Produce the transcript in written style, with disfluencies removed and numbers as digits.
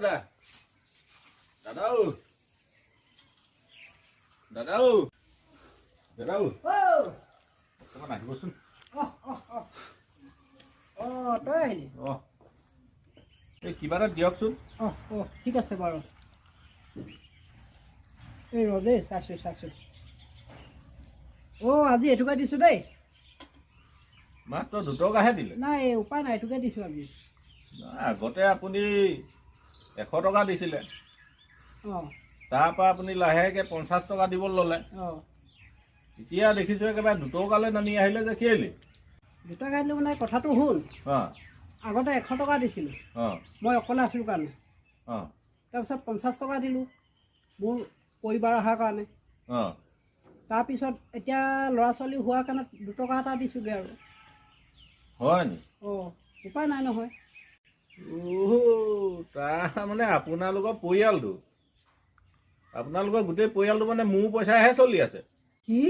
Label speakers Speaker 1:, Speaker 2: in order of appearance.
Speaker 1: দাদা দাদাও দাদাও দাদাও অকণমান আহিবচোন
Speaker 2: তই আহিলি
Speaker 1: এই কিবা এটা দিয়কচোন
Speaker 2: ঠিক আছে বাৰু এই ৰ দেই চাইছোঁ আজি এটুকা দিছোঁ দেই
Speaker 1: মাত্ৰ 2 টকাহে দিলে
Speaker 2: নাই উপায় নাই এটুকা দিছোঁ আজি
Speaker 1: আগতে আপুনি 100 টকা দিছিলে
Speaker 2: অঁ
Speaker 1: তাৰপৰা আপুনি লাহেকৈ 50 টকা দিব ল'লে এতিয়া দেখিছোঁ একেবাৰে 2 টকালৈ নামি আহিলে যে কেলৈ
Speaker 2: 2 টকা দিলোঁ মানে কথাটো হ'ল
Speaker 1: অঁ
Speaker 2: আগতে 100 টকা দিছিলোঁ
Speaker 1: অঁ
Speaker 2: মই অকলে আছিলোঁ কাৰণে
Speaker 1: অঁ
Speaker 2: তাৰপিছত 50 টকা দিলোঁ মোৰ পৰিবাৰ অহাৰ কাৰণে
Speaker 1: অঁ
Speaker 2: তাৰপিছত এতিয়া ল'ৰা ছোৱালী হোৱাৰ কাৰণে 2 টকা এটা দিছোঁগৈ আৰু
Speaker 1: হয় নি
Speaker 2: উপায় নাই নহয়
Speaker 1: তাৰমানে আপোনালোকৰ পৰিয়ালটো আপোনালোকৰ গোটেই পৰিয়ালটো মানে মোৰ পইচাহে চলি আছে
Speaker 2: কি